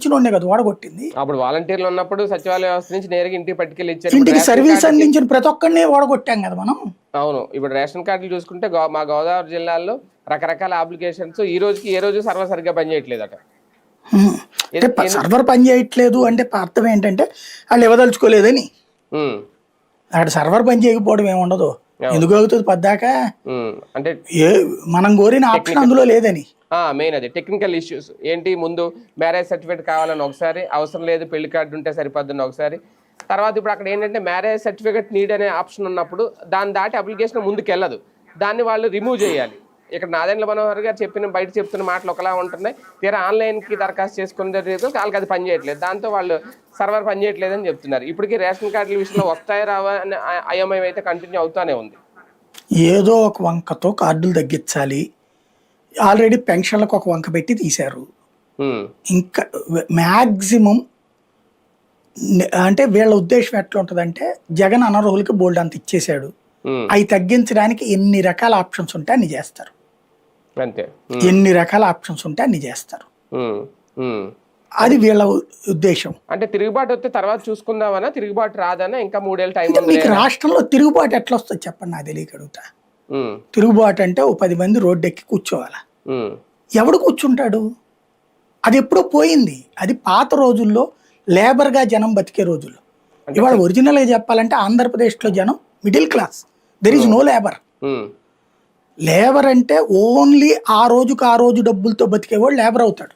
ఇచ్చినోడే కదా ఓడగొట్టింది. అప్పుడు వాలంటీర్లు ఉన్నప్పుడు సచివాలయ వ్యవస్థ నుంచి నేరుగా ఇంటికి పట్టుకెళ్ళి ఇచ్చారు. ఇంటికి సర్వీస్ అందించిన ప్రతి ఒక్కరిని ఓడగొట్టాం కదా మనం. అవును, ఇప్పుడు రేషన్ కార్డులు చూసుకుంటే మా గోదావరి జిల్లాలో రకరకాల అప్లికేషన్స్ ఈ రోజుకి ఏ రోజు సర్వర్ సరిగ్గా పనిచేయట్లేదట. అంటే సర్వర్ పని చేయట్లేదు అంటే అర్థం ఏంటంటే వాళ్ళు ఇవ్వదలుచుకోలేదని. అక్కడ సర్వర్ పని చేయకపోవడం ఏముండదు, ఎందుకు అవుతుంది పద్దాక అంటే మనం కోరిన ఆప్షన్ అందులో లేదని. మెయిన్ అది టెక్నికల్ ఇష్యూస్ ఏంటి, ముందు మ్యారేజ్ సర్టిఫికేట్ కావాలని ఒకసారి, అవసరం లేదు పెళ్లి కార్డు ఉంటే సరిపోద్దని ఒకసారి, తర్వాత ఇప్పుడు అక్కడ ఏంటంటే మ్యారేజ్ సర్టిఫికేట్ నీడ్ అనే ఆప్షన్ ఉన్నప్పుడు దాన్ని దాటి అప్లికేషన్ ముందుకు వెళ్ళదు, దాన్ని వాళ్ళు రిమూవ్ చేయాలి. ఇక్కడ నాదెండ్ల మనోహర్ గారు బయట చెప్తున్న మాటలు ఒకలా ఉంటున్నాయి, తీరా ఆన్లైన్కి దరఖాస్తు చేసుకునే వాళ్ళకి అది పనిచేయట్లేదు, దాంతో వాళ్ళు సర్వర్ పనిచేయట్లేదని చెప్తున్నారు. ఇప్పటికీ రేషన్ కార్డుల విషయంలో వస్తాయి రావా అనే అయోమయం అయితే కంటిన్యూ అవుతానే ఉంది. ఏదో ఒక వంకతో కార్డులు తగ్గించాలి, ఆల్రెడీ పెన్షన్లకు ఒక వంక పెట్టి తీశారు. ఇంకా మ్యాక్సిమం అంటే వీళ్ళ ఉద్దేశం ఎట్లా ఉంటుందంటే జగన్ అనర్హులకి బోల్డ్ అంత ఇచ్చేసాడు, అవి తగ్గించడానికి ఎన్ని రకాల ఆప్షన్స్ ఉంటే అన్ని చేస్తారు, ఎన్ని రకాల ఆప్షన్స్ ఉంటే అన్ని చేస్తారు. అది వీళ్ళ ఉద్దేశం. అంటే తిరుగుబాటు వస్తే తర్వాత చూసుకుందామన్నా, తిరుగుబాటు రాదన్నా ఇంకా 3 ఏళ్ళ టైం. మీకు రాష్ట్రంలో తిరుగుబాటు ఎట్లా వస్తుంది చెప్పండి, నాకు తెలియక అడుగుతా. తిరుగుబాటు అంటే ఓ 10 మంది రోడ్డు ఎక్కి కూర్చోవాలా, ఎవడు కూర్చుంటాడు? అది ఎప్పుడో పోయింది, అది పాత రోజుల్లో లేబర్గా జనం బతికే రోజుల్లో. ఇవాళ ఒరిజినల్గా చెప్పాలంటే ఆంధ్రప్రదేశ్లో జనం middle class, there is no labour. Labour అంటే ఓన్లీ ఆ రోజుకు ఆ రోజు డబ్బులతో బతికేవాడు లేబర్ అవుతాడు.